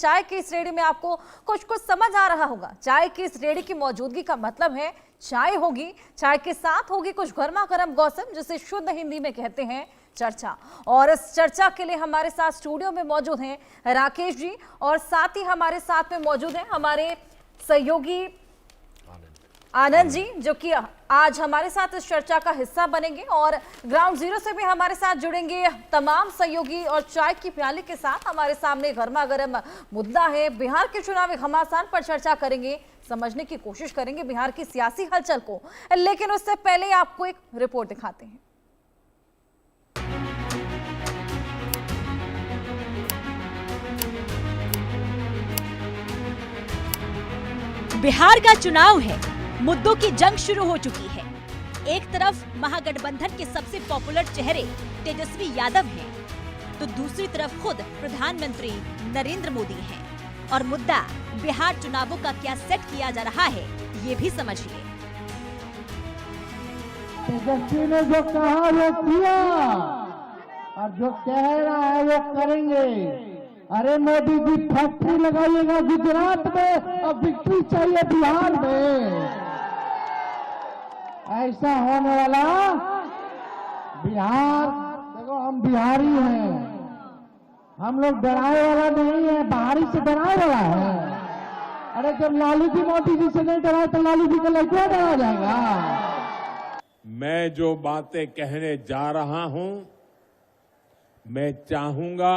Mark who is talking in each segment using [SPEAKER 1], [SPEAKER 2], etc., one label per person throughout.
[SPEAKER 1] चाय की इस रेडी में आपको कुछ कुछ समझ आ रहा होगा। चाय की इस रेडी की मौजूदगी का मतलब है चाय होगी, चाय के साथ होगी कुछ गर्मा गर्म गॉसिप, जिसे शुद्ध हिंदी में कहते हैं चर्चा। और इस चर्चा के लिए हमारे साथ स्टूडियो में मौजूद हैं राकेश जी, और साथ ही हमारे साथ में मौजूद हैं हमारे सहयोगी आनंद जी, जो कि आज हमारे साथ इस चर्चा का हिस्सा बनेंगे। और ग्राउंड जीरो से भी हमारे साथ जुड़ेंगे तमाम सहयोगी, और चाय की प्याली के साथ हमारे सामने गर्मा गर्म मुद्दा है। बिहार के चुनावी घमासान पर चर्चा करेंगे, समझने की कोशिश करेंगे बिहार की सियासी हलचल को। लेकिन उससे पहले आपको एक रिपोर्ट दिखाते हैं।
[SPEAKER 2] बिहार का चुनाव है, मुद्दों की जंग शुरू हो चुकी है। एक तरफ महागठबंधन के सबसे पॉपुलर चेहरे तेजस्वी यादव हैं, तो दूसरी तरफ खुद प्रधानमंत्री नरेंद्र मोदी हैं। और मुद्दा बिहार चुनावों का क्या सेट किया जा रहा है, ये भी समझिए।
[SPEAKER 3] तेजस्वी ने जो कहा वो किया, और जो कह रहा है वो करेंगे। अरे मोदी जी फैक्ट्री लगाइएगा गुजरात में, और विक्ट्री चाहिए बिहार में। ऐसा होने वाला बिहार, देखो हम बिहारी हैं, हम लोग डराए वाला नहीं है, बाहरी से डराए वाला है। अरे जब लालू जी मोदी जी से नहीं डराए तो लालू जी को लड़का डरा जाएगा।
[SPEAKER 4] मैं जो बातें कहने जा रहा हूं, मैं चाहूंगा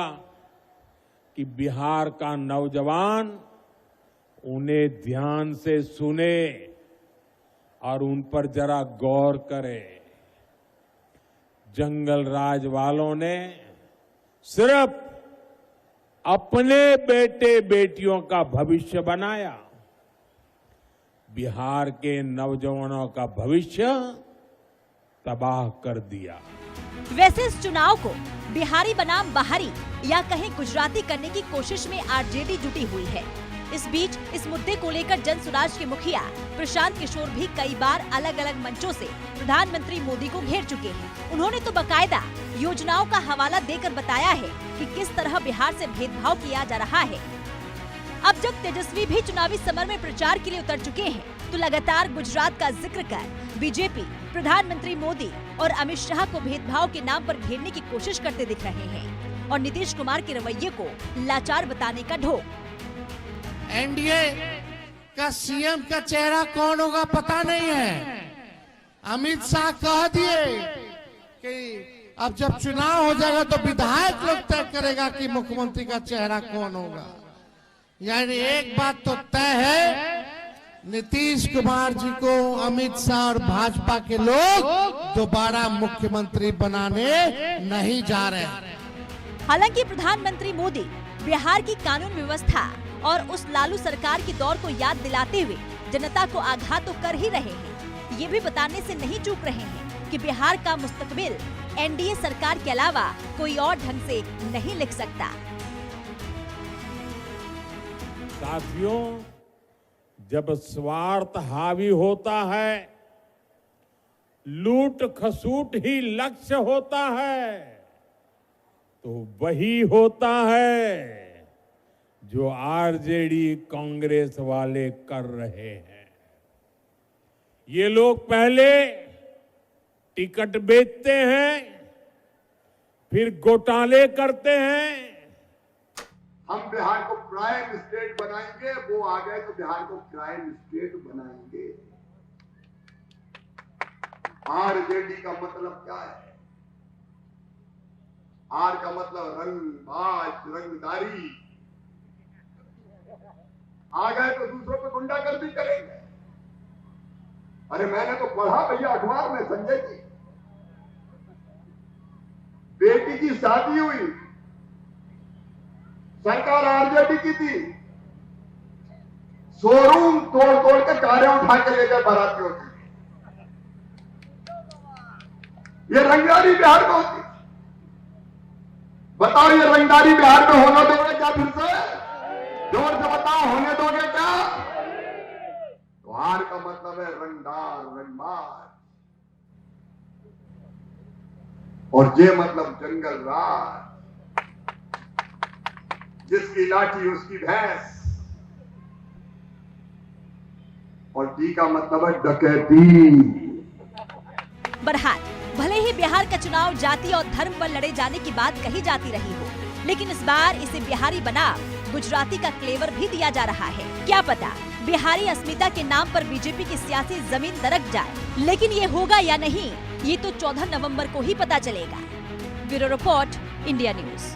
[SPEAKER 4] कि बिहार का नौजवान उन्हें ध्यान से सुने और उन पर जरा गौर करे। जंगल राज वालों ने सिर्फ अपने बेटे बेटियों का भविष्य बनाया, बिहार के नौजवानों का भविष्य तबाह कर दिया।
[SPEAKER 2] वैसे इस चुनाव को बिहारी बनाम बाहरी या कहीं गुजराती करने की कोशिश में आरजेडी जुटी हुई है। इस बीच इस मुद्दे को लेकर जन सुराज के मुखिया प्रशांत किशोर भी कई बार अलग अलग मंचों से प्रधानमंत्री मोदी को घेर चुके हैं। उन्होंने तो बकायदा योजनाओं का हवाला देकर बताया है कि किस तरह बिहार से भेदभाव किया जा रहा है। अब जब तेजस्वी भी चुनावी समर में प्रचार के लिए उतर चुके हैं, तो लगातार गुजरात का जिक्र कर बीजेपी प्रधानमंत्री मोदी और अमित शाह को भेदभाव के नाम पर घेरने की कोशिश करते दिख रहे हैं, और नीतीश कुमार के रवैये को लाचार बताने का ढोंग।
[SPEAKER 3] एनडीए का सीएम का चेहरा कौन होगा पता नहीं है। अमित शाह कह दिए कि अब जब चुनाव हो जाएगा तो विधायक लोग तय करेगा कि मुख्यमंत्री का चेहरा कौन होगा। यानी एक बात तो तय है, नीतीश कुमार जी को अमित शाह और भाजपा के लोग दोबारा मुख्यमंत्री बनाने नहीं जा रहे।
[SPEAKER 2] हालांकि प्रधानमंत्री मोदी बिहार की कानून व्यवस्था और उस लालू सरकार के दौर को याद दिलाते हुए जनता को आगाह तो कर ही रहे हैं। ये भी बताने से नहीं चूक रहे हैं कि बिहार का मुस्तकबिल एनडीए सरकार के अलावा कोई और ढंग से नहीं लिख सकता।
[SPEAKER 4] साथियों, जब स्वार्थ हावी होता है, लूट खसूट ही लक्ष्य होता है, तो वही होता है जो आरजेडी कांग्रेस वाले कर रहे हैं। ये लोग पहले टिकट बेचते हैं, फिर घोटाले करते हैं।
[SPEAKER 5] हम बिहार को प्राइम स्टेट बनाएंगे, वो आ गए तो बिहार को क्राइम स्टेट बनाएंगे। आरजेडी का मतलब क्या है? आर का मतलब रंगबाज, रंगदारी। आ गए तो दूसरों पे गुंडागर्दी करेंगे। अरे मैंने तो पढ़ा भैया अखबार में, संजय जी, बेटी की शादी हुई, सरकार आरजेडी की थी, शोरूम तोड़ तोड़ के कारें उठा के लेकर बारातियों की। ये रंगदारी बिहार में होती। बताओ ये रंगदारी बिहार में होने दोगे क्या? फिर से जोर से बताओ, होने दोगे क्या? तो आर का मतलब है रंगदार, रंगबाज, और जे मतलब जंगल राज। जिसकी लाठी उसकी भैंस, और डी का मतलब है डकैती।
[SPEAKER 2] बहरहाल भले ही बिहार का चुनाव जाति और धर्म पर लड़े जाने की बात कही जाती रही हो, लेकिन इस बार इसे बिहारी बनाम गुजराती का क्लेवर भी दिया जा रहा है। क्या पता बिहारी अस्मिता के नाम पर बीजेपी की सियासी जमीन दरक जाए, लेकिन ये होगा या नहीं ये तो 14 नवंबर को ही पता चलेगा। Bureau report, India news.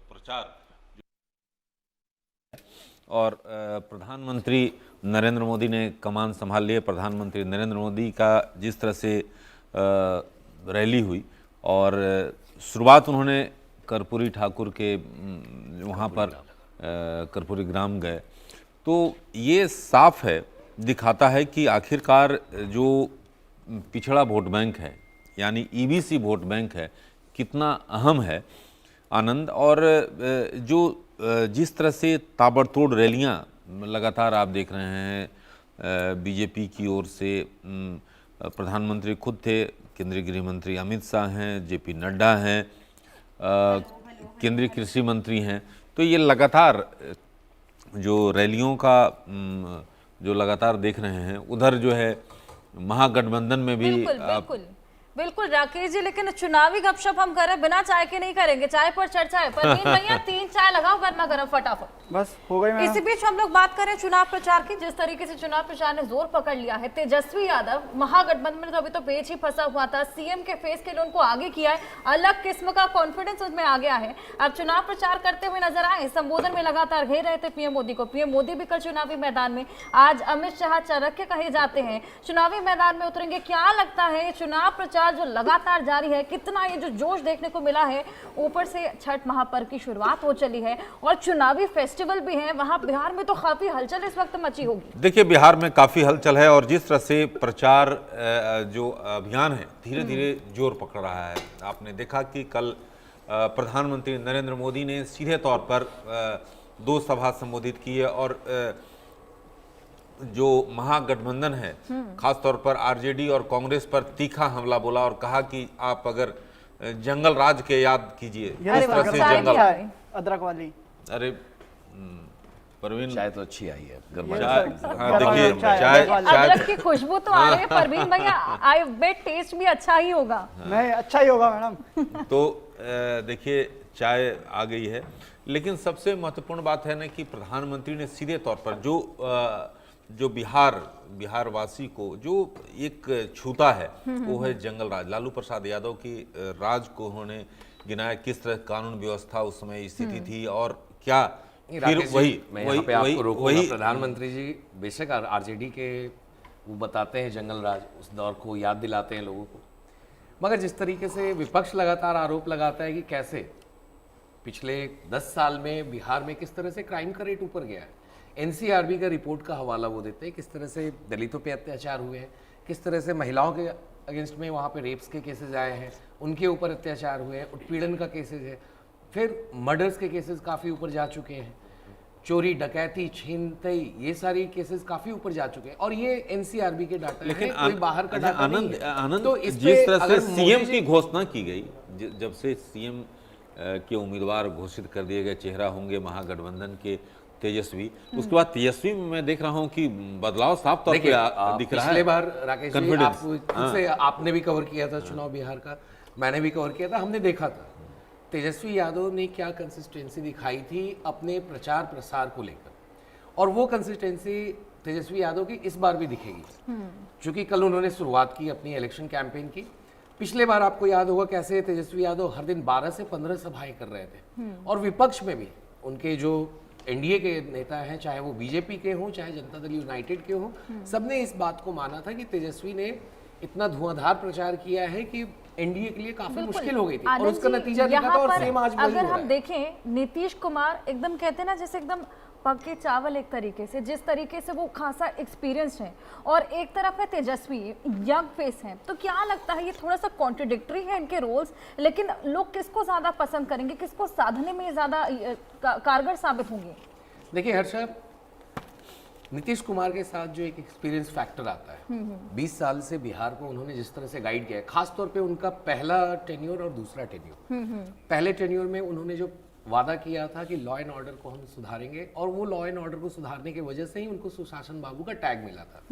[SPEAKER 6] प्रचार और प्रधानमंत्री नरेंद्र मोदी ने कमान संभाल लिए। प्रधानमंत्री नरेंद्र मोदी का जिस तरह से रैली हुई और शुरुआत उन्होंने कर्पूरी ठाकुर के वहाँ पर कर्पूरी ग्राम गए, तो ये साफ है, दिखाता है कि आखिरकार जो पिछड़ा वोट बैंक है यानी ईबीसी वोट बैंक है कितना अहम है। आनंद और जो जिस तरह से ताबड़तोड़ रैलियां लगातार आप देख रहे हैं बीजेपी की ओर से, प्रधानमंत्री खुद थे, केंद्रीय गृह मंत्री अमित शाह हैं, जेपी नड्डा हैं, केंद्रीय कृषि मंत्री हैं, तो ये लगातार जो रैलियों का जो लगातार देख रहे हैं, उधर जो है महागठबंधन में भी
[SPEAKER 1] बिल्कुल राकेश जी, लेकिन चुनावी गपशप हम करें बिना चाय के नहीं करेंगे। चाय पर चर्चा है। परवीन भैया 3 चाय लगाओ गर्मा गर्म फटाफट।
[SPEAKER 7] बस हो गई मैडम।
[SPEAKER 1] इसी बीच हम लोग बात करें चुनाव प्रचार की। जिस तरीके से चुनाव प्रचार ने जोर पकड़ लिया है, तेजस्वी यादव महागठबंधन में तो अभी तो पेच ही फंसा हुआ था, सीएम के फेस के लिए उनको आगे किया है, अलग किस्म का कॉन्फिडेंस उसमें आ गया है। अब चुनाव प्रचार करते हुए नजर आए, संबोधन में लगातार घेर रहे थे पीएम मोदी को। पीएम मोदी भी कल चुनावी मैदान में, आज अमित शाह चाणक्य कहे जाते हैं चुनावी मैदान में उतरेंगे। क्या लगता है ये चुनाव प्रचार जो लगातार जारी है, कितना ये जो जोश देखने को मिला है, ऊपर से छठ महापर्व की शुरुआत हो चली है और चुनावी फेस्टिवल भी है, वहां बिहार में तो काफी हलचल इस वक्त मची होगी।
[SPEAKER 6] देखिए बिहार में काफी हलचल है और जिस तरह से प्रचार जो अभियान है धीरे धीरे जोर पकड़ रहा है। आपने देखा कि कल प्रधानमंत्री नरेंद्र मोदी ने सीधे तौर पर 2 सभा संबोधित की है और जो महागठबंधन है खासतौर पर आरजेडी और कांग्रेस पर तीखा हमला बोला और कहा कि आप अगर जंगल राज के याद कीजिए, इस तरह से जंगल
[SPEAKER 7] अदरक वाली।
[SPEAKER 6] अरे परवीन
[SPEAKER 8] चाय तो अच्छी आई है,
[SPEAKER 6] चाय, हाँ देखिए चाय
[SPEAKER 1] अदरक की खुशबू तो आ रही है परवीन भैया, आई बेट टेस्ट भी अच्छा ही होगा।
[SPEAKER 7] नहीं अच्छा ही होगा मैडम।
[SPEAKER 6] तो देखिए चाय आ गई है, लेकिन सबसे महत्वपूर्ण बात है ना कि प्रधानमंत्री ने सीधे तौर पर जो बिहार वासी को जो एक छूता है वो है जंगल राज। लालू प्रसाद यादव की राज को उन्होंने गिनाया, किस तरह कानून व्यवस्था उस समय स्थिति थी और क्या फिर वही
[SPEAKER 8] प्रधानमंत्री जी बेशक आरजेडी के वो बताते हैं जंगल राज, उस दौर को याद दिलाते हैं लोगों को, मगर जिस तरीके से विपक्ष लगातार आरोप लगाता है कि कैसे पिछले 10 साल में बिहार में किस तरह से क्राइम का रेट ऊपर गया है। एनसीआरबी का रिपोर्ट का हवाला वो देते हैं, किस तरह से दलितों पे अत्याचार हुए हैं, किस तरह से महिलाओं के अगेंस्ट में वहाँ पे रेप्स के केसेस आए हैं, उनके ऊपर अत्याचार हुए हैं, उत्पीड़न का केसेस है, फिर मर्डर्स के केसेस काफ़ी ऊपर जा चुके हैं, चोरी डकैती छीनताई ये सारी केसेस काफ़ी ऊपर जा चुके हैं और ये एनसीआरबी के डाटा, लेकिन कोई बाहर का डाटा नहीं है।
[SPEAKER 6] आनंद
[SPEAKER 8] तो
[SPEAKER 6] जिस तरह से सीएम की घोषणा की गई, जब से सीएम के उम्मीदवार घोषित कर दिए गए, चेहरा होंगे महागठबंधन के तेजस्वी, उसके बाद तेजस्वी में मैं देख रहा हूं कि बदलाव साफ तौर पे दिख रहा है।
[SPEAKER 8] पिछले बार राकेश जी आपने भी कवर किया था चुनाव बिहार का, मैंने भी कवर किया था, हमने देखा था तेजस्वी यादव ने क्या कंसिस्टेंसी दिखाई थी अपने प्रचार प्रसार को लेकर। और वो कंसिस्टेंसी तेजस्वी यादव की इस बार भी दिखेगी, क्योंकि कल उन्होंने शुरुआत की अपनी इलेक्शन कैंपेन की। पिछले बार आपको याद होगा कैसे तेजस्वी यादव हर दिन 12 से 15 सभाएं कर रहे थे, और विपक्ष में भी उनके जो एनडीए के नेता हैं, चाहे वो बीजेपी के हों चाहे जनता दल यूनाइटेड के हों, सबने इस बात को माना था कि तेजस्वी ने इतना धुआंधार प्रचार किया है कि एनडीए के लिए काफी मुश्किल हो गई थी, और उसका नतीजा दिखा था। और सेम आज
[SPEAKER 1] अगर हम देखें नीतीश कुमार एकदम कहते हैं ना जैसे एकदम पके चावल, एक तरीके से जिस तरीके से वो खासा एक्सपीरियंस है, और एक तरफ है तेजस्वी यंग फेस है, तो क्या लगता है ये थोड़ा सा कॉन्ट्रडिक्टरी है इनके रोल्स, लेकिन लोग किसको ज्यादा पसंद करेंगे, किसको साधने में ज्यादा कारगर साबित होंगे?
[SPEAKER 8] देखिए हर्षा, नीतीश कुमार के साथ जो एक एक्सपीरियंस फैक्टर आता है, 20 साल से बिहार को उन्होंने जिस तरह से गाइड किया है, खासतौर पे उनका पहला टेन्योर और दूसरा टेन्योर। पहले टेन्योर में उन्होंने जो वादा किया था कि लॉ एंड ऑर्डर को हम सुधारेंगे, और वो लॉ एंड ऑर्डर को सुधारने की वजह से ही उनको सुशासन बाबू का टैग मिला था।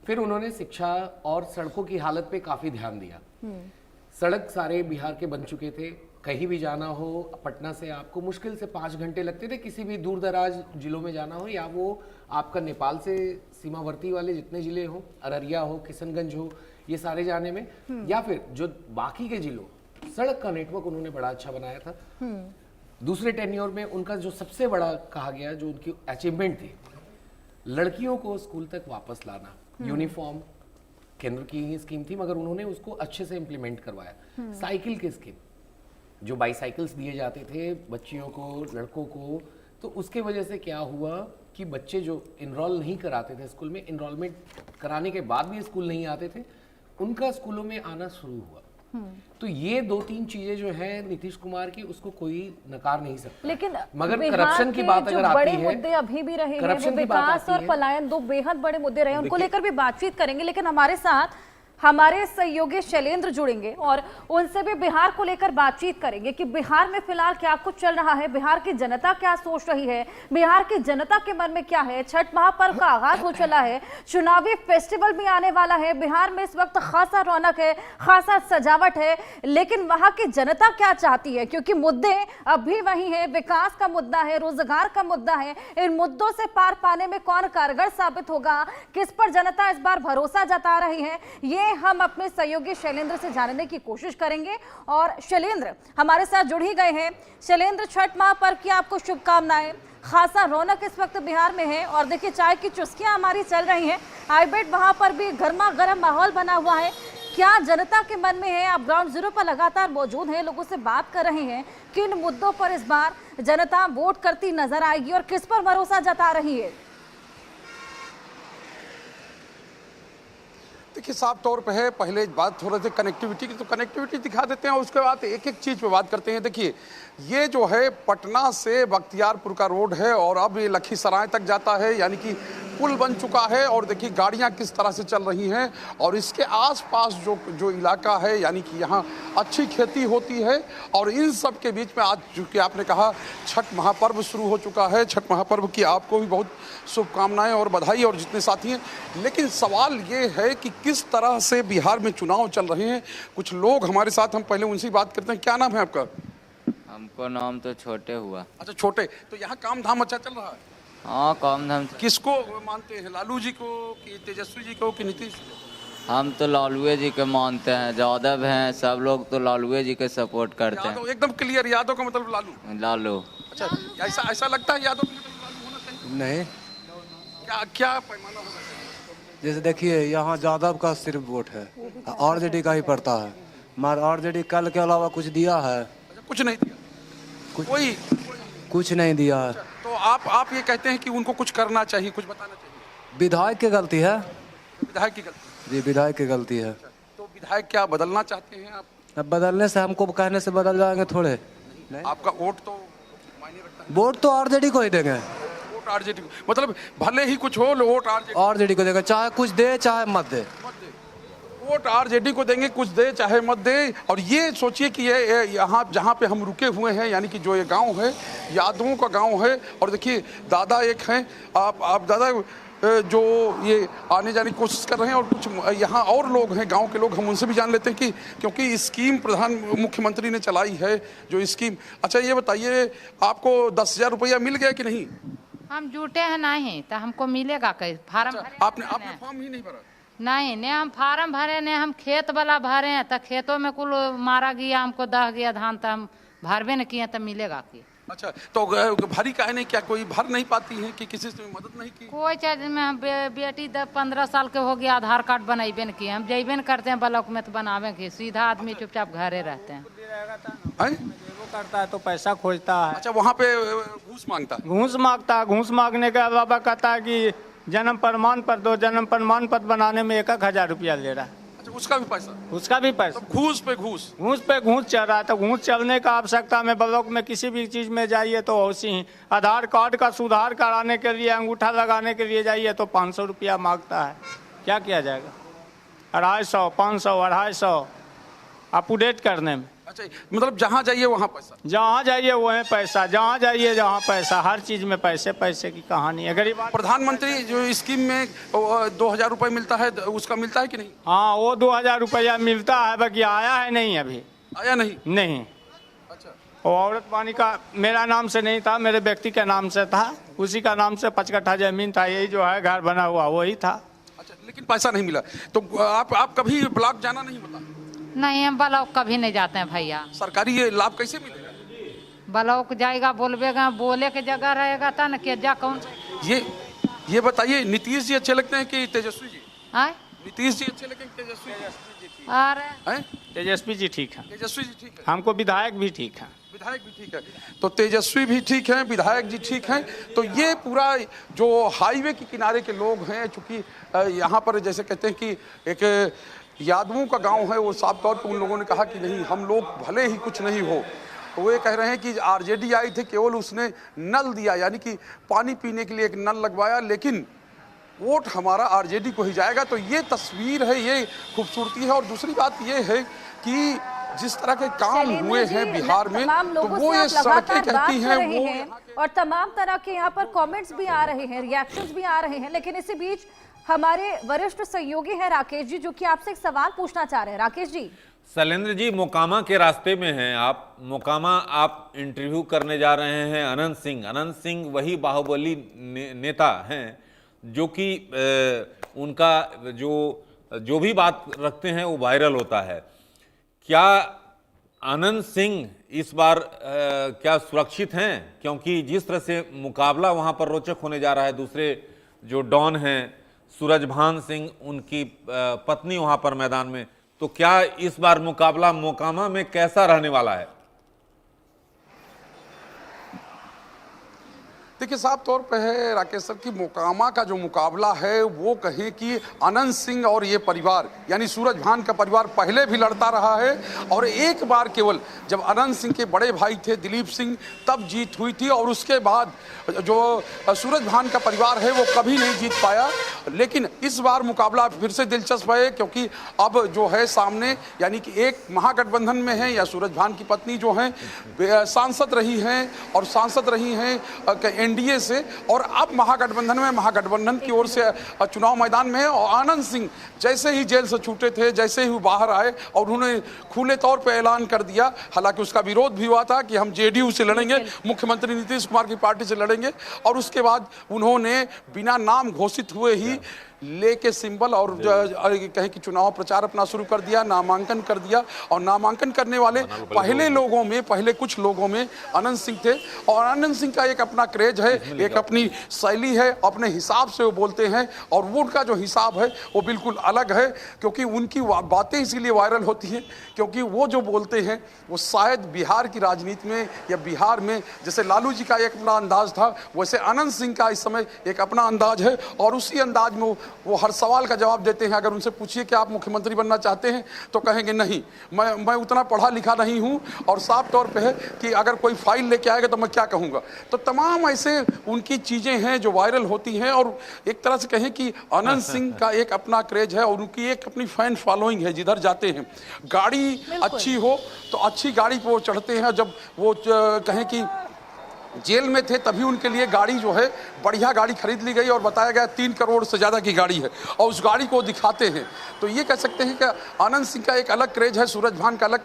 [SPEAKER 8] फिर उन्होंने शिक्षा और सड़कों की हालत पे काफी ध्यान दिया। सड़क सारे बिहार के बन चुके थे, कहीं भी जाना हो पटना से आपको मुश्किल से 5 घंटे लगते थे, किसी भी दूर दराज जिलों में जाना हो, या वो आपका नेपाल से सीमावर्ती वाले जितने जिले हो, अररिया हो, किशनगंज हो, ये सारे जाने में, या फिर जो बाकी के जिलों, सड़क का नेटवर्क उन्होंने बड़ा अच्छा बनाया था। दूसरे टेन्योर में उनका जो सबसे बड़ा कहा गया जो उनकी अचीवमेंट थी, लड़कियों को स्कूल तक वापस लाना। यूनिफॉर्म केंद्र की ही स्कीम थी, मगर उन्होंने उसको अच्छे से इम्प्लीमेंट करवाया। साइकिल की स्कीम, जो बाईसाइकिल्स दिए जाते थे बच्चियों को, लड़कों को, तो उसके वजह से क्या हुआ कि बच्चे जो इनरोल नहीं कराते थे स्कूल में, इनरोलमेंट कराने के बाद भी स्कूल नहीं आते थे, उनका स्कूलों में आना शुरू हुआ। तो ये 2-3 चीजें जो है नीतीश कुमार की, उसको कोई नकार नहीं सकता।
[SPEAKER 1] लेकिन
[SPEAKER 8] मगर करप्शन की बात अगर आती
[SPEAKER 1] बड़े
[SPEAKER 8] है,
[SPEAKER 1] मुद्दे अभी भी रहे हैं,
[SPEAKER 8] करप्शन
[SPEAKER 1] वो
[SPEAKER 8] की बात
[SPEAKER 1] विकास
[SPEAKER 8] आती
[SPEAKER 1] और
[SPEAKER 8] है,
[SPEAKER 1] पलायन 2 बेहद बड़े मुद्दे रहे हैं, उनको लेकर भी बातचीत करेंगे। लेकिन हमारे साथ हमारे सहयोगी शैलेंद्र जुड़ेंगे और उनसे भी बिहार को लेकर बातचीत करेंगे कि बिहार में फिलहाल क्या कुछ चल रहा है, बिहार की जनता क्या सोच रही है, बिहार की जनता के मन में क्या है। छठ महापर्व का आगाज हो चला है, चुनावी फेस्टिवल भी आने वाला है, बिहार में इस वक्त खासा रौनक है, खासा सजावट है, लेकिन वहां की जनता क्या चाहती है, क्योंकि मुद्दे अभी वही है, विकास का मुद्दा है, रोजगार का मुद्दा है। इन मुद्दों से पार पाने में कौन कारगर साबित होगा, किस पर जनता इस बार भरोसा जता रही है, ये हम अपने सहयोगी शैलेंद्र से जानने की कोशिश करेंगे। और शैलेंद्र हमारे साथ जुड़ ही गए हैं। शैलेंद्र, छठ महापर्व की आपको शुभकामनाएं। खासा रौनक इस वक्त बिहार में है, और देखिए चाय की चुस्कियां हमारी चल रही हैं, आईबेट वहां पर भी गर्मा गर्म माहौल बना हुआ है। क्या जनता के मन में है? आप ग्राउंड जीरो पर लगातार मौजूद हैं, लोगों से बात कर रहे हैं, किन मुद्दों पर इस बार जनता वोट करती नजर आएगी और किस पर भरोसा जता रही है?
[SPEAKER 9] देखिए साफ तौर पे है, पहले बात हो रही थी कनेक्टिविटी की, तो कनेक्टिविटी दिखा देते हैं, उसके बाद एक एक चीज़ पे बात करते हैं। देखिए ये जो है पटना से बख्तियारपुर का रोड है, और अब ये लखीसराय तक जाता है, यानी कि पुल बन चुका है, और देखिए गाड़ियां किस तरह से चल रही हैं, और इसके आसपास जो इलाका है, यानी कि यहाँ अच्छी खेती होती है, और इन सब के बीच में आज चूँकि आपने कहा छठ महापर्व शुरू हो चुका है, छठ महापर्व की आपको भी बहुत शुभकामनाएं और बधाई, और जितने साथी हैं। लेकिन सवाल ये है कि किस तरह से बिहार में चुनाव चल रहे हैं। कुछ लोग हमारे साथ, हम पहले उनसे बात करते हैं। क्या नाम है आपका?
[SPEAKER 10] हमको नाम तो छोटे हुआ।
[SPEAKER 9] अच्छा छोटे, तो यहाँ काम धाम अच्छा चल रहा है?
[SPEAKER 10] हाँ काम धाम।
[SPEAKER 9] किसको मानते हैं, लालू जी को कि तेजस्वी जी को कि नीतीश?
[SPEAKER 10] हम तो लालू जी के मानते हैं, यादव हैं सब लोग तो लालू जी के सपोर्ट करते हैं।
[SPEAKER 9] एकदम क्लियर, यादव का मतलब लालू?
[SPEAKER 10] लालू।
[SPEAKER 9] अच्छा ऐसा लगता है यादव लालू होना चाहिए?
[SPEAKER 11] नहीं,
[SPEAKER 9] क्या पैमाना होगा?
[SPEAKER 11] जैसे देखिए यहाँ यादव का सिर्फ वोट है, आरजेडी का ही पड़ता है, मगर आरजेडी कल के अलावा कुछ दिया है?
[SPEAKER 9] कुछ नहीं दिया,
[SPEAKER 11] कुछ नहीं दिया है।
[SPEAKER 9] तो आप ये कहते हैं कि उनको कुछ करना चाहिए, कुछ बताना चाहिए?
[SPEAKER 11] विधायक की गलती है।
[SPEAKER 9] विधायक की गलती?
[SPEAKER 11] जी विधायक की गलती है।
[SPEAKER 9] तो विधायक क्या बदलना चाहते हैं आप?
[SPEAKER 11] अब बदलने से हमको कहने से बदल जाएंगे थोड़े।
[SPEAKER 9] आपका वोट तो मायने रखता है।
[SPEAKER 11] वोट तो आरजेडी को ही देंगे।
[SPEAKER 9] वोट आरजेडी को, मतलब भले ही कुछ हो, वोट
[SPEAKER 11] आरजेडी को देंगे, चाहे कुछ दे चाहे मत दे।
[SPEAKER 9] वोट आरजेडी को देंगे, कुछ दे चाहे मत दे। और ये सोचिए कि ये यहाँ जहाँ पे हम रुके हुए हैं, यानी कि जो ये गांव है, यादवों का गांव है, और देखिए दादा एक हैं, आप दादा जो ये आने जाने की कोशिश कर रहे हैं, और कुछ यहाँ और लोग हैं गांव के लोग, हम उनसे भी जान लेते हैं कि क्योंकि स्कीम मुख्यमंत्री ने चलाई है जो स्कीम। अच्छा ये बताइए, आपको 10,000 रुपया मिल गया कि नहीं?
[SPEAKER 12] हम जुटे हैं नहीं तो हमको मिलेगा कैसे? फार्म
[SPEAKER 9] आपने फॉर्म ही नहीं भरा?
[SPEAKER 12] नहीं ने हम फार्म भरे ने हम खेत वाला भरे हैं तो खेतों में कुल मारा गया, हमको दह गया धान, तो हम भरबे न किए तो मिलेगा कि?
[SPEAKER 9] अच्छा, तो भरी काहे नहीं? क्या कोई भर नहीं पाती है कि किसी से मदद नहीं की?
[SPEAKER 12] कोई चीज में हम बेटी 15 साल के हो गया, आधार कार्ड बनाइबे न किए, हम जइबे न करते हैं ब्लॉक में तो बनावे की, सीधा आदमी चुपचाप घरे रहते हैं।
[SPEAKER 7] वो करता है तो पैसा खोजता है।
[SPEAKER 9] अच्छा, वहाँ पे घूस मांगता है?
[SPEAKER 7] घूस मांगता है। घूस मांगने के अलावा कहता है कि जन्म प्रमाण पत्र दो, जन्म प्रमाण पत्र बनाने में 1,000 रुपया ले रहा है।
[SPEAKER 9] अच्छा, उसका भी पैसा?
[SPEAKER 7] उसका भी पैसा।
[SPEAKER 9] तो घूस पे घूस,
[SPEAKER 7] घूस पे घूस चल रहा है। तो घूस चलने का आवश्यकता में ब्लॉक में किसी भी चीज में जाइए तो वैसे ही आधार कार्ड का सुधार कराने के लिए, अंगूठा लगाने के लिए जाइए तो 500 रुपया मांगता है। क्या किया जाएगा? 250, 500, 250 अपडेट करने में।
[SPEAKER 9] अच्छा, मतलब जहाँ जाइए वहाँ पैसा?
[SPEAKER 7] जहाँ जाइए वहीं पैसा, जहाँ जाइए जहाँ पैसा, हर चीज में पैसे पैसे की कहानी है। गरीब
[SPEAKER 9] प्रधानमंत्री जो स्कीम में 2,000 रुपए मिलता है, उसका मिलता है कि नहीं?
[SPEAKER 7] हाँ, वो 2,000 रुपया मिलता है, बाकी आया है नहीं अभी।
[SPEAKER 9] आया नहीं?
[SPEAKER 7] नहीं।
[SPEAKER 9] अच्छा,
[SPEAKER 7] वो औरत पानी का मेरा नाम से नहीं था, मेरे व्यक्ति के नाम से था, उसी का नाम से 5 कट्ठा जमीन था, यही जो है घर बना हुआ वही था।
[SPEAKER 9] अच्छा, लेकिन पैसा नहीं मिला। तो आप कभी ब्लॉक जाना नहीं होता?
[SPEAKER 12] नहीं, हम ब्लॉक कभी नहीं जाते हैं भैया।
[SPEAKER 9] सरकारी ये लाभ कैसे मिलेगा?
[SPEAKER 12] ब्लॉक जाएगा, बोलबेगा, बोले के जगह रहेगा था न के जा कौन।
[SPEAKER 9] ये बताइए, नीतीश जी अच्छे लगते हैं कि तेजस्वी जी?
[SPEAKER 12] आए?
[SPEAKER 9] नीतीश जी अच्छे लगते हैं कि तेजस्वी जी?
[SPEAKER 12] अरे
[SPEAKER 7] तेजस्वी जी ठीक है।
[SPEAKER 9] तेजस्वी जी ठीक है।
[SPEAKER 7] हमको विधायक भी ठीक है।
[SPEAKER 9] विधायक भी ठीक है, तो तेजस्वी भी ठीक है, विधायक जी ठीक हैं। तो ये पूरा जो हाईवे के किनारे के लोग हैं, चूंकि यहाँ पर जैसे कहते हैं कि एक यादवों का गांव है, वो साफ तौर पर उन लोगों ने कहा कि नहीं, हम लोग भले ही कुछ नहीं हो, तो वो ये कह रहे हैं कि आरजेडी आई थी, केवल उसने नल दिया, यानी कि पानी पीने के लिए एक नल लगवाया, लेकिन वोट हमारा आरजेडी को ही जाएगा। तो ये तस्वीर है, ये खूबसूरती है। और दूसरी बात ये है कि जिस तरह के काम हुए हैं बिहार में, तो वो ये सड़कें कहती हैं वो,
[SPEAKER 1] और तमाम तरह के यहाँ पर कमेंट्स भी आ रहे हैं, रिएक्शंस भी आ रहे हैं। लेकिन इसी बीच हमारे वरिष्ठ सहयोगी हैं राकेश जी, जो कि आपसे एक सवाल पूछना चाह रहे हैं। राकेश जी।
[SPEAKER 6] शैलेंद्र जी, मोकामा के रास्ते में हैं आप। मोकामा आप इंटरव्यू करने जा रहे हैं अनंत सिंह। अनंत सिंह वही बाहुबली नेता हैं जो कि उनका जो भी बात रखते हैं वो वायरल होता है। क्या अनंत सिंह इस बार क्या सुरक्षित हैं? क्योंकि जिस तरह से मुकाबला वहां पर रोचक होने जा रहा है, दूसरे जो डॉन हैं सूरजभान सिंह, उनकी पत्नी वहां पर मैदान में, तो क्या इस बार मुकाबला मोकामा में कैसा रहने वाला है?
[SPEAKER 9] देखिए, साफ तौर पे है राकेश सर की मोकामा का जो मुकाबला है वो कहें कि अनंत सिंह और ये परिवार यानी सूरजभान का परिवार पहले भी लड़ता रहा है, और एक बार केवल जब अनंत सिंह के बड़े भाई थे दिलीप सिंह, तब जीत हुई थी, और उसके बाद जो सूरजभान का परिवार है वो कभी नहीं जीत पाया। लेकिन इस बार मुकाबला फिर से दिलचस्प है, क्योंकि अब जो है सामने यानी कि एक महागठबंधन में है, या सूरजभान की पत्नी जो है सांसद रही हैं और सांसद रही हैं एनडीए से, और अब महागठबंधन में, महागठबंधन की ओर से चुनाव मैदान में है। और आनंद सिंह जैसे ही जेल से छूटे थे, जैसे ही वो बाहर आए और उन्होंने खुले तौर पे ऐलान कर दिया, हालांकि उसका विरोध भी हुआ था कि हम जेडीयू से लड़ेंगे, मुख्यमंत्री नीतीश कुमार की पार्टी से लड़ेंगे, और उसके बाद उन्होंने बिना नाम घोषित हुए ही लेके सिंबल और कहें कि चुनाव प्रचार अपना शुरू कर दिया, नामांकन कर दिया। और नामांकन करने वाले पहले कुछ लोगों में अनंत सिंह थे, और अनंत सिंह का एक अपना क्रेज है, एक अपनी शैली है, अपने हिसाब से वो बोलते हैं, और वो उनका जो हिसाब है वो बिल्कुल अलग है, क्योंकि उनकी बातें इसीलिए वायरल होती हैं क्योंकि वो जो बोलते हैं वो शायद बिहार की राजनीति में या बिहार में जैसे लालू जी का एक अपना अंदाज था, वैसे अनंत सिंह का इस समय एक अपना अंदाज है, और उसी अंदाज में वो हर सवाल का जवाब देते हैं। अगर उनसे पूछिए कि आप मुख्यमंत्री बनना चाहते हैं तो कहेंगे नहीं, मैं उतना पढ़ा लिखा नहीं हूं, और साफ तौर पे है कि अगर कोई फाइल लेके आएगा तो मैं क्या कहूंगा। तो तमाम ऐसे उनकी चीजें हैं जो वायरल होती हैं, और एक तरह से कहें कि अनंत सिंह का एक अपना क्रेज है, और उनकी एक अपनी फैन फॉलोइंग है। जिधर जाते हैं, गाड़ी अच्छी हो तो अच्छी गाड़ी पर वो चढ़ते हैं, जब वो कहें कि जेल में थे तभी उनके लिए गाड़ी जो है बढ़िया गाड़ी खरीद ली गई और बताया गया 3 करोड़ से ज़्यादा की गाड़ी है और उस गाड़ी को दिखाते हैं। तो ये कह सकते हैं कि आनंद सिंह का एक अलग क्रेज है, सूरज भान का अलग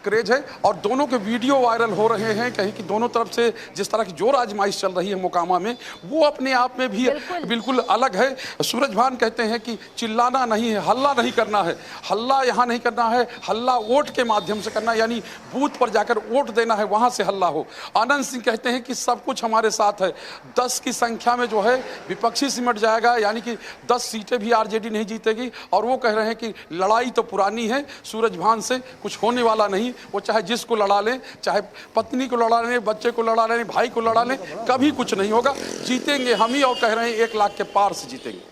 [SPEAKER 9] क्रेज है और दोनों के वीडियो वायरल हो रहे हैं। कहीं कि दोनों तरफ से जिस तरह की जोर आजमाइश चल रही है मोकामा में, वो अपने आप में भी बिल्कुल अलग है। सूरज भान कहते हैं कि चिल्लाना नहीं है, हल्ला नहीं करना है, हल्ला यहाँ नहीं करना है, हल्ला वोट के माध्यम से करना है, यानी बूथ पर जाकर वोट देना है, वहां से हल्ला हो। आनंद सिंह कहते हैं कि सब कुछ हमारे साथ है, 10 की संख्या में जो है विपक्षी सिमट जाएगा, यानी कि 10 सीटें भी आरजेडी नहीं जीतेगी। और वो कह रहे हैं कि लड़ाई तो पुरानी है, सूरज भान से कुछ होने वाला नहीं, वो चाहे जिसको लड़ा लें, चाहे पत्नी को लड़ा लें, बच्चे को लड़ा लें, भाई को लड़ा लें, कभी कुछ नहीं होगा, जीतेंगे हम ही। और कह रहे हैं 1 लाख के पार से जीतेंगे।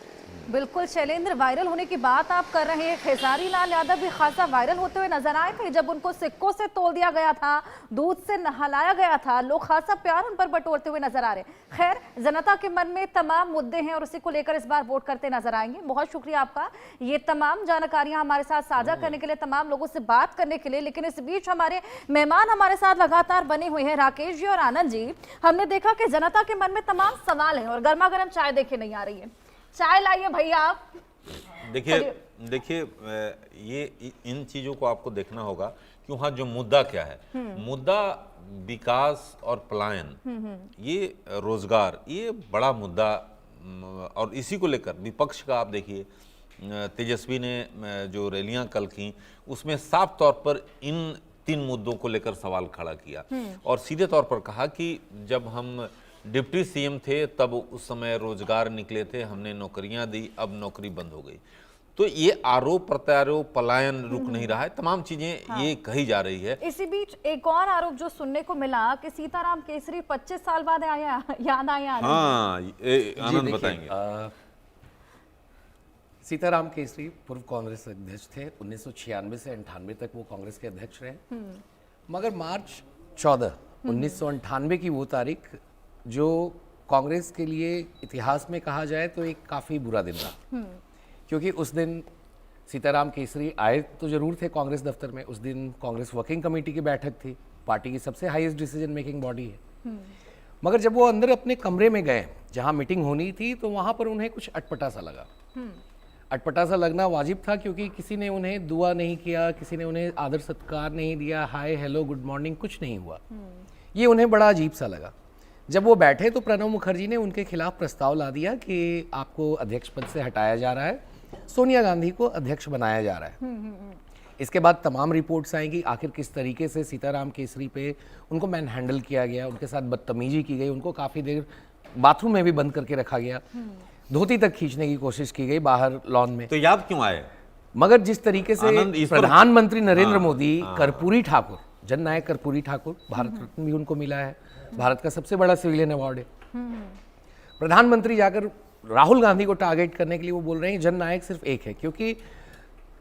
[SPEAKER 1] बिल्कुल शैलेंद्र, वायरल होने की बात आप कर रहे हैं। खेसारी लाल यादव भी खासा वायरल होते हुए नजर आए थे जब उनको सिक्कों से तोल दिया गया था, दूध से नहलाया गया था, लोग खासा प्यार उन पर बटोरते हुए नजर आ रहे हैं। खैर, जनता के मन में तमाम मुद्दे हैं और उसी को लेकर इस बार वोट करते नजर आएंगे। बहुत शुक्रिया आपका ये तमाम जानकारियां हमारे साथ साझा करने के लिए, तमाम लोगों से बात करने के लिए। लेकिन इस बीच हमारे मेहमान हमारे साथ लगातार बने हुए हैं, राकेश जी और आनंद जी। हमने देखा कि जनता के मन में तमाम सवाल हैं और गर्मा गर्म चाय देखे नहीं आ रही है। चाय लाइए भैया आप।
[SPEAKER 6] देखिए ये इन चीजों को आपको देखना होगा कि वहाँ जो मुद्दा क्या है। मुद्दा विकास और पलायन, ये रोजगार, ये बड़ा मुद्दा। और इसी को लेकर विपक्ष का आप देखिए, तेजस्वी ने जो रैलियां कल की उसमें साफ तौर पर इन 3 मुद्दों को लेकर सवाल खड़ा किया और सीधे तौर पर कहा कि जब हम डिप्टी सीएम थे तब उस समय रोजगार निकले थे, हमने नौकरियां दी, अब नौकरी बंद हो गई। तो ये आरोप प्रत्यारोप, पलायन रुक नहीं रहा है, तमाम चीजें ये कही जा रही है।
[SPEAKER 1] इसी बीच एक और आरोप जो सुनने को मिला कि सीताराम केसरी 25 साल बाद आया, याद आया।
[SPEAKER 6] हाँ, आनंद बताएंगे।
[SPEAKER 8] सीताराम केसरी पूर्व कांग्रेस अध्यक्ष थे, 1996 से 98 तक वो कांग्रेस के अध्यक्ष रहे। मगर मार्च 14, 1998 की वो तारीख जो कांग्रेस के लिए इतिहास में कहा जाए तो एक काफ़ी बुरा दिन था, क्योंकि उस दिन सीताराम केसरी आए तो जरूर थे कांग्रेस दफ्तर में। उस दिन कांग्रेस वर्किंग कमेटी की बैठक थी, पार्टी की सबसे हाईएस्ट डिसीजन मेकिंग बॉडी है। मगर जब वो अंदर अपने कमरे में गए जहां मीटिंग होनी थी, तो वहां पर उन्हें कुछ अटपटा सा लगा। अटपटा सा लगना वाजिब था, क्योंकि किसी ने उन्हें दुआ नहीं किया, किसी ने उन्हें आदर सत्कार नहीं दिया, हाय हेलो गुड मॉर्निंग कुछ नहीं हुआ। ये उन्हें बड़ा अजीब सा लगा। जब वो बैठे तो प्रणब मुखर्जी ने उनके खिलाफ प्रस्ताव ला दिया कि आपको अध्यक्ष पद से हटाया जा रहा है, सोनिया गांधी को अध्यक्ष बनाया जा रहा है। इसके बाद तमाम रिपोर्ट्स आएंगी आखिर किस तरीके से सीताराम केसरी पे उनको मैन हैंडल किया गया, उनके साथ बदतमीजी की गई, उनको काफ़ी देर बाथरूम में भी बंद करके रखा गया, धोती तक खींचने की कोशिश की गई बाहर लॉन में।
[SPEAKER 6] तो याद क्यों आए?
[SPEAKER 8] मगर जिस तरीके से प्रधानमंत्री नरेंद्र मोदी कर्पूरी ठाकुर, जननायक कर्पूरी ठाकुर, भारत रत्न भी उनको मिला है, भारत का सबसे बड़ा सिविलियन अवार्ड है। प्रधानमंत्री जाकर राहुल गांधी को टारगेट करने के लिए वो बोल रहे हैं जननायक सिर्फ एक है, क्योंकि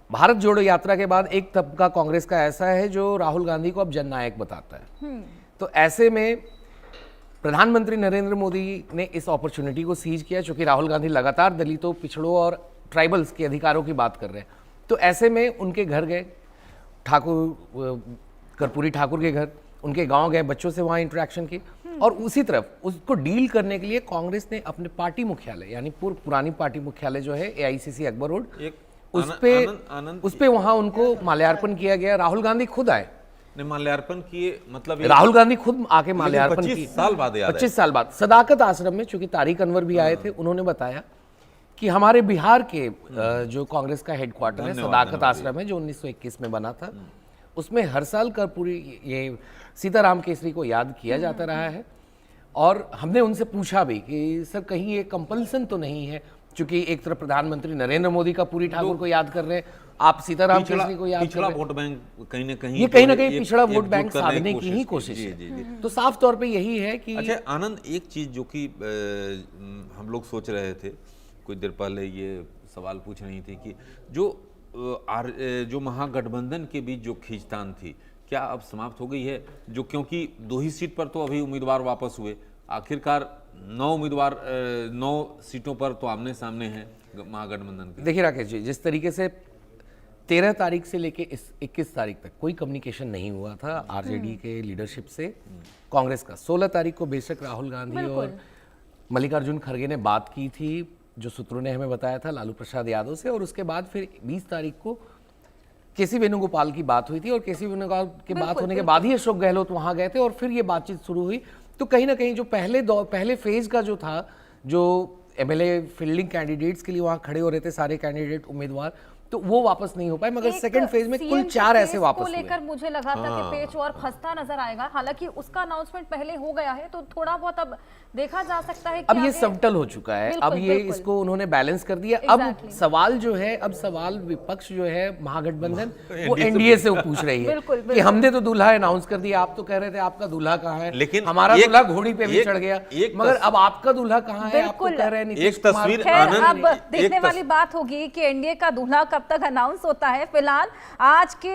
[SPEAKER 8] भारत जोड़ो यात्रा के बाद एक तबका कांग्रेस का ऐसा है जो राहुल गांधी को अब जननायक बताता है। तो ऐसे में प्रधानमंत्री नरेंद्र मोदी ने इस अपॉर्चुनिटी को सीज किया, चूंकि राहुल गांधी लगातार दलितों, पिछड़ों और ट्राइबल्स के अधिकारों की बात कर रहे हैं। तो ऐसे में उनके घर गए, ठाकुर कर्पूरी ठाकुर के घर, उनके गांव गए, बच्चों से वहां इंटरेक्शन की, और उसी तरफ उसको डील करने के लिए कांग्रेस ने अपने पार्टी मुख्यालय, यानी पुरानी पार्टी मुख्यालय जो है AICC अकबर रोड, उस पे वहां उनको माल्यार्पण किया गया। राहुल गांधी खुद आए,
[SPEAKER 6] माल्यार्पण किए, मतलब
[SPEAKER 8] राहुल गांधी खुद आके माल्यार्पण
[SPEAKER 6] 25 साल बाद,
[SPEAKER 8] 25 साल बाद सदाकत आश्रम में, चूंकि तारिक अनवर भी आए थे, उन्होंने बताया कि हमारे बिहार के जो कांग्रेस का हेडक्वार्टर है सदाकत आश्रम है, जो 1921 में बना था, उसमें हर साल कर्पूरी ये सीताराम केसरी को याद किया जाता रहा है। और हमने उनसे पूछा भी कि सर कहीं ये कंपल्सन तो नहीं है, क्योंकि एक तरफ प्रधानमंत्री नरेंद्र मोदी का पूरी ठाकुर को याद कर रहे हैं, आप सीताराम केसरी को याद कर रहे हैं।
[SPEAKER 6] वोट बैंक कहीं ना कहीं,
[SPEAKER 8] ये कहीं ना कहीं पिछड़ा वोट बैंक साधने की ही कोशिश है। तो साफ तौर पे यही है कि
[SPEAKER 6] अच्छा आनंद, एक चीज जो कि हम लोग सोच रहे थे कुछ देर पहले, ये सवाल पूछ रही थी कि जो महागठबंधन के बीच जो खींचतान थी, क्या अब समाप्त हो गई है? जो क्योंकि 2 ही सीट पर तो अभी उम्मीदवार वापस हुए, आखिरकार 9 उम्मीदवार 9 सीटों पर तो आमने सामने हैं महागठबंधन के।
[SPEAKER 8] देखिए राकेश जी, जिस तरीके से 13 तारीख से लेके इस 21 तारीख तक कोई कम्युनिकेशन नहीं हुआ था आरजेडी के लीडरशिप से कांग्रेस का। 16 तारीख को बेशक राहुल गांधी और मल्लिकार्जुन खड़गे ने बात की थी, जो सूत्रों ने हमें बताया था, लालू प्रसाद यादव से, और उसके बाद फिर 20 तारीख को केसी वेणुगोपाल की बात हुई थी, और केसी वेणुगोपाल की बात होने के बाद ही अशोक गहलोत वहां गए थे और फिर ये बातचीत शुरू हुई। तो कहीं ना कहीं जो पहले फेज का जो था, जो एमएलए फील्डिंग कैंडिडेट्स के लिए वहां खड़े हो रहे थे सारे कैंडिडेट उम्मीदवार, तो वो वापस नहीं हो पाए, मगर सेकंड फेज में कुल 4 ऐसे वापस हुए।
[SPEAKER 1] लेकर मुझे लगा था कि पेच और खस्ता नजर आएगा, हालांकि उसका अनाउंसमेंट पहले हो गया है, तो थोड़ा बहुत अब देखा जा सकता है कि
[SPEAKER 8] अब ये सबटल हो चुका है, अब ये इसको उन्होंने बैलेंस कर दिया। अब सवाल जो है, अब सवाल विपक्ष जो है महागठबंधन वो एनडीए से पूछ रही है कि हमने तो दूल्हा अनाउंस कर दिया, आप तो कह रहे थे आपका दूल्हा कहाँ है, लेकिन हमारा दूल्हा घोड़ी पे भी चढ़ गया, मगर अब आपका दूल्हा कहाँ है, आप तो कह रहे हैं नीतीश कुमार।
[SPEAKER 1] अब देखने वाली बात होगी कि एनडीए का दूल्हा कब तक अनाउंस होता है। फिलहाल आज के